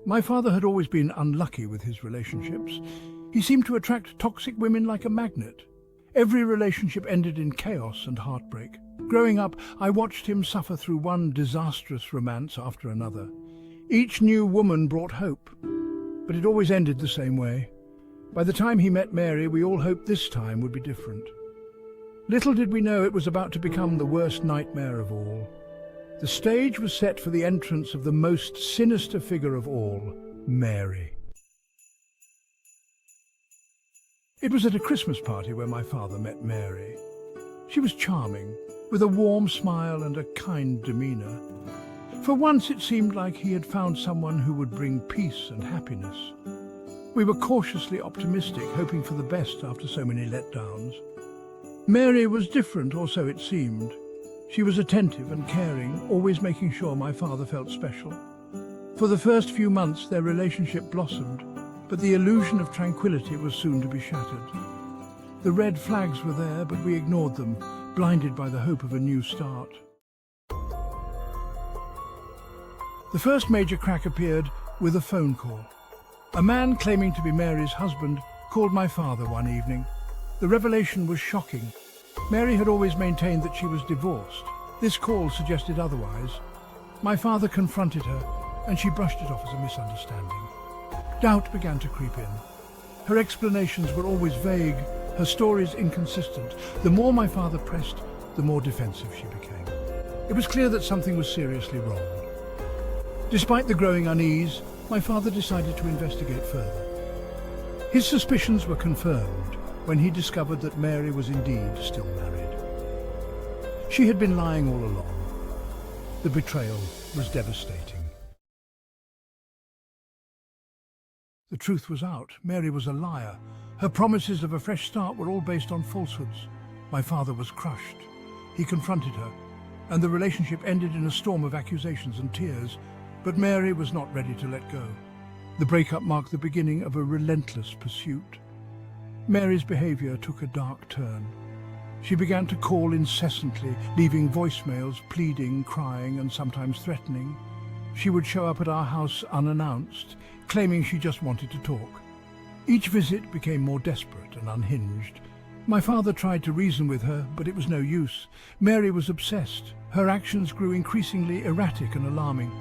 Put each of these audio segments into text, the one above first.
My father had always been unlucky with his relationships. He seemed to attract toxic women like a magnet. Every relationship ended in chaos and heartbreak. Growing up, I watched him suffer through one disastrous romance after another. Each new woman brought hope, but it always ended the same way. By the time he met Mary, we all hoped this time would be different. Little did we know it was about to become the worst nightmare of all. The stage was set for the entrance of the most sinister figure of all, Mary. It was at a Christmas party where my father met Mary. She was charming, with a warm smile and a kind demeanour. For once it seemed like he had found someone who would bring peace and happiness. We were cautiously optimistic, hoping for the best after so many letdowns. Mary was different, or so it seemed. She was attentive and caring, always making sure my father felt special. For the first few months their relationship blossomed, but the illusion of tranquility was soon to be shattered. The red flags were there, but we ignored them, blinded by the hope of a new start. The first major crack appeared with a phone call. A man claiming to be Mary's husband called my father one evening. The revelation was shocking. Mary had always maintained that she was divorced. This call suggested otherwise. My father confronted her, and she brushed it off as a misunderstanding. Doubt began to creep in. Her explanations were always vague, her stories inconsistent. The more my father pressed, the more defensive she became. It was clear that something was seriously wrong. Despite the growing unease, my father decided to investigate further. His suspicions were confirmed when he discovered that Mary was indeed still married. She had been lying all along. The betrayal was devastating. The truth was out. Mary was a liar. Her promises of a fresh start were all based on falsehoods. My father was crushed. He confronted her, and the relationship ended in a storm of accusations and tears. But Mary was not ready to let go. The breakup marked the beginning of a relentless pursuit. Mary's behavior took a dark turn. She began to call incessantly, leaving voicemails, pleading, crying, and sometimes threatening. She would show up at our house unannounced, claiming she just wanted to talk. Each visit became more desperate and unhinged. My father tried to reason with her, but it was no use. Mary was obsessed. Her actions grew increasingly erratic and alarming.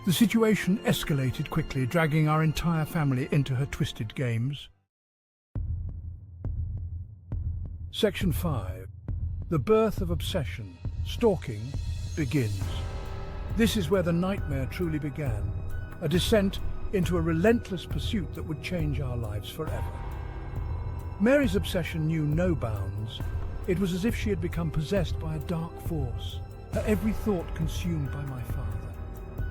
The situation escalated quickly, dragging our entire family into her twisted games. Section 5. The birth of obsession, stalking, begins. This is where the nightmare truly began, a descent into a relentless pursuit that would change our lives forever. Mary's obsession knew no bounds. It was as if she had become possessed by a dark force, her every thought consumed by my father.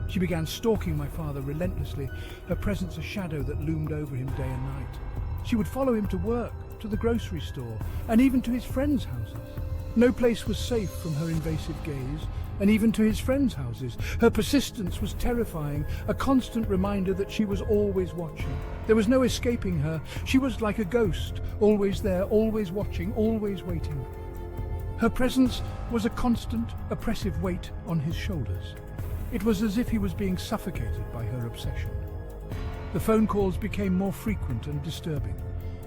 She began stalking my father relentlessly, her presence a shadow that loomed over him day and night. She would follow him to work, to the grocery store, and even to his friends' houses. No place was safe from her invasive gaze, and even to his friends' houses. Her persistence was terrifying, a constant reminder that she was always watching. There was no escaping her. She was like a ghost, always there, always watching, always waiting. Her presence was a constant, oppressive weight on his shoulders. It was as if he was being suffocated by her obsession. The phone calls became more frequent and disturbing.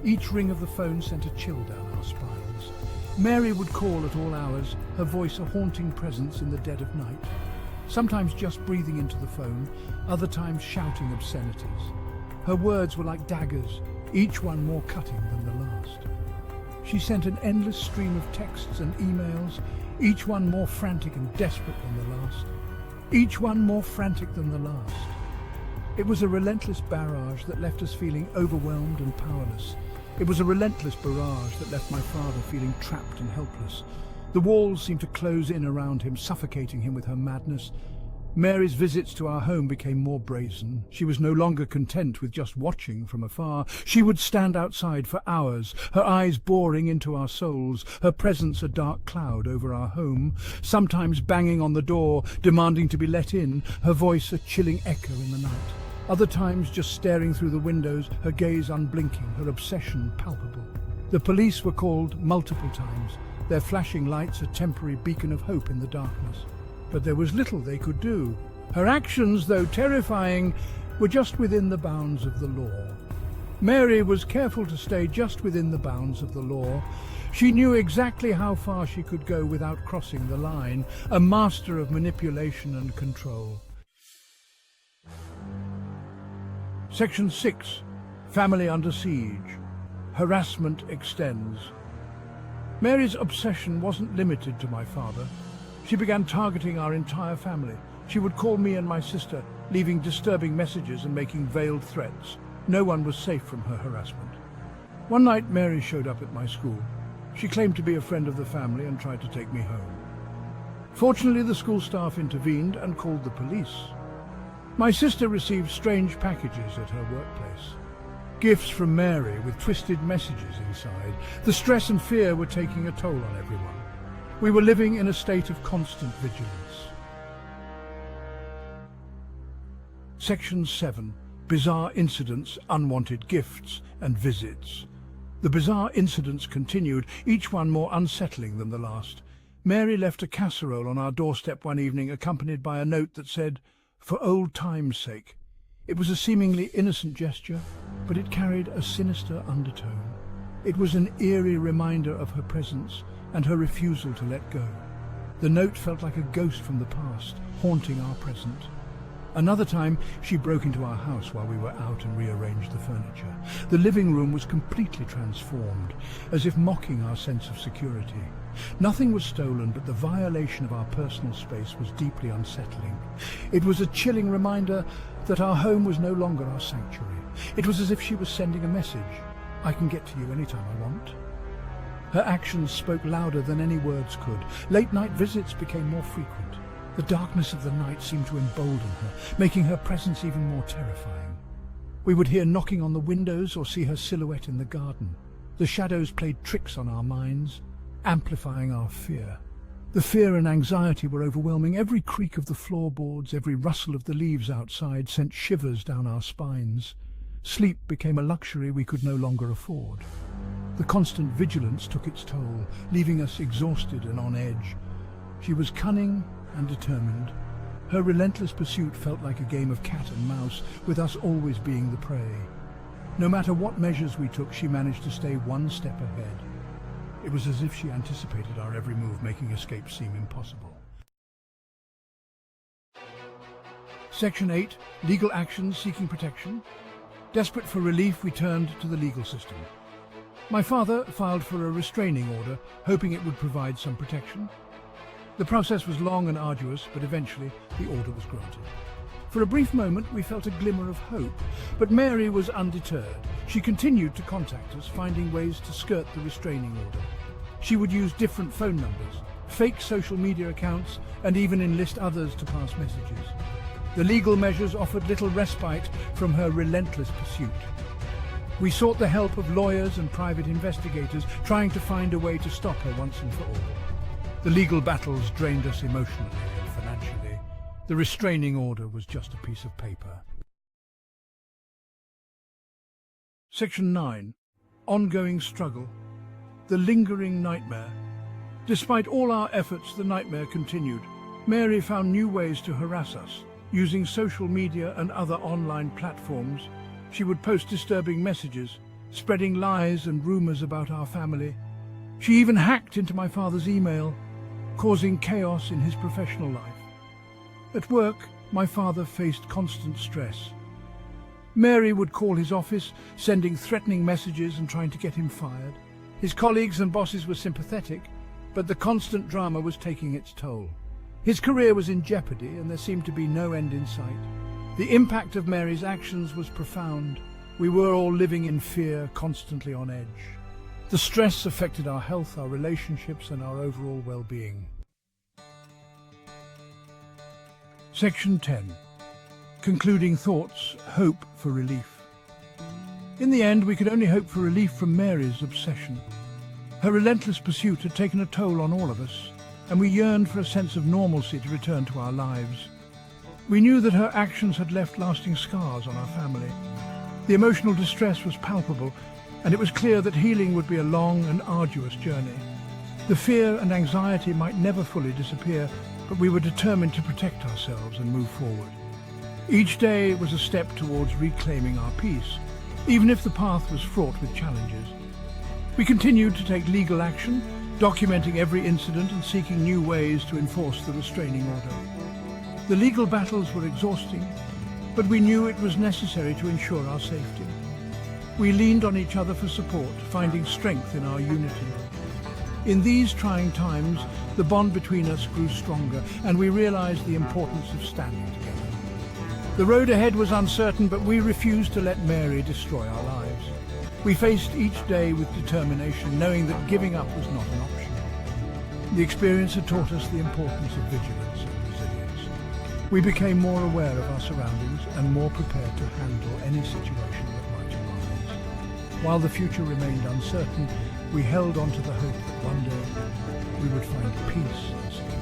Each ring of the phone sent a chill down our spines. Mary would call at all hours, her voice a haunting presence in the dead of night. Sometimes just breathing into the phone, other times shouting obscenities. Her words were like daggers, each one more cutting than the last. She sent an endless stream of texts and emails, each one more frantic and desperate than the last. Each one more frantic than the last. It was a relentless barrage that left us feeling overwhelmed and powerless. It was a relentless barrage that left my father feeling trapped and helpless. The walls seemed to close in around him, suffocating him with her madness. Mary's visits to our home became more brazen. She was no longer content with just watching from afar. She would stand outside for hours, her eyes boring into our souls, her presence a dark cloud over our home, sometimes banging on the door, demanding to be let in, her voice a chilling echo in the night. Other times just staring through the windows, her gaze unblinking, her obsession palpable. The police were called multiple times, their flashing lights a temporary beacon of hope in the darkness. But there was little they could do. Her actions, though terrifying, were just within the bounds of the law. Mary was careful to stay just within the bounds of the law. She knew exactly how far she could go without crossing the line, a master of manipulation and control. Section 6. Family under siege. Harassment extends. Mary's obsession wasn't limited to my father. She began targeting our entire family. She would call me and my sister, leaving disturbing messages and making veiled threats. No one was safe from her harassment. One night, Mary showed up at my school. She claimed to be a friend of the family and tried to take me home. Fortunately, the school staff intervened and called the police. My sister received strange packages at her workplace. Gifts from Mary with twisted messages inside. The stress and fear were taking a toll on everyone. We were living in a state of constant vigilance. Section 7. Bizarre incidents, unwanted gifts and visits. The bizarre incidents continued, each one more unsettling than the last. Mary left a casserole on our doorstep one evening, accompanied by a note that said, "For old time's sake." It was a seemingly innocent gesture, but it carried a sinister undertone. It was an eerie reminder of her presence and her refusal to let go. The note felt like a ghost from the past, haunting our present. Another time, she broke into our house while we were out and rearranged the furniture. The living room was completely transformed, as if mocking our sense of security. Nothing was stolen, but the violation of our personal space was deeply unsettling. It was a chilling reminder that our home was no longer our sanctuary. It was as if she was sending a message. I can get to you anytime I want. Her actions spoke louder than any words could. Late-night visits became more frequent. The darkness of the night seemed to embolden her, making her presence even more terrifying. We would hear knocking on the windows or see her silhouette in the garden. The shadows played tricks on our minds, amplifying our fear. The fear and anxiety were overwhelming. Every creak of the floorboards, every rustle of the leaves outside sent shivers down our spines. Sleep became a luxury we could no longer afford. The constant vigilance took its toll, leaving us exhausted and on edge. She was cunning and determined. Her relentless pursuit felt like a game of cat and mouse, with us always being the prey. No matter what measures we took, she managed to stay one step ahead. It was as if she anticipated our every move, making escape seem impossible. Section 8. Legal actions seeking protection. Desperate for relief, we turned to the legal system. My father filed for a restraining order, hoping it would provide some protection. The process was long and arduous, but eventually the order was granted. For a brief moment, we felt a glimmer of hope, but Mary was undeterred. She continued to contact us, finding ways to skirt the restraining order. She would use different phone numbers, fake social media accounts, and even enlist others to pass messages. The legal measures offered little respite from her relentless pursuit. We sought the help of lawyers and private investigators, trying to find a way to stop her once and for all. The legal battles drained us emotionally and financially. The restraining order was just a piece of paper. Section 9. Ongoing struggle. The lingering nightmare. Despite all our efforts, the nightmare continued. Mary found new ways to harass us. Using social media and other online platforms, she would post disturbing messages, spreading lies and rumors about our family. She even hacked into my father's email, causing chaos in his professional life. At work, my father faced constant stress. Mary would call his office, sending threatening messages and trying to get him fired. His colleagues and bosses were sympathetic, but the constant drama was taking its toll. His career was in jeopardy, and there seemed to be no end in sight. The impact of Mary's actions was profound. We were all living in fear, constantly on edge. The stress affected our health, our relationships, and our overall well-being. Section 10. Concluding thoughts, hope for relief. In the end, we could only hope for relief from Mary's obsession. Her relentless pursuit had taken a toll on all of us, and we yearned for a sense of normalcy to return to our lives. We knew that her actions had left lasting scars on our family. The emotional distress was palpable, and it was clear that healing would be a long and arduous journey. The fear and anxiety might never fully disappear, but we were determined to protect ourselves and move forward. Each day was a step towards reclaiming our peace, even if the path was fraught with challenges. We continued to take legal action, documenting every incident and seeking new ways to enforce the restraining order. The legal battles were exhausting, but we knew it was necessary to ensure our safety. We leaned on each other for support, finding strength in our unity. In these trying times, the bond between us grew stronger, and we realized the importance of standing together. The road ahead was uncertain, but we refused to let Mary destroy our lives. We faced each day with determination, knowing that giving up was not an option. The experience had taught us the importance of vigilance and resilience. We became more aware of our surroundings and more prepared to handle any situation that might arise. While the future remained uncertain, we held on to the hope that one day we would find peace and security.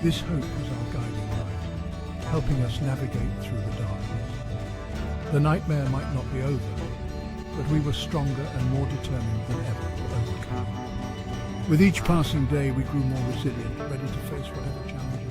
This hope was our guiding light, helping us navigate through the darkness. The nightmare might not be over, but we were stronger and more determined than ever to overcome. With each passing day, we grew more resilient, ready to face whatever challenge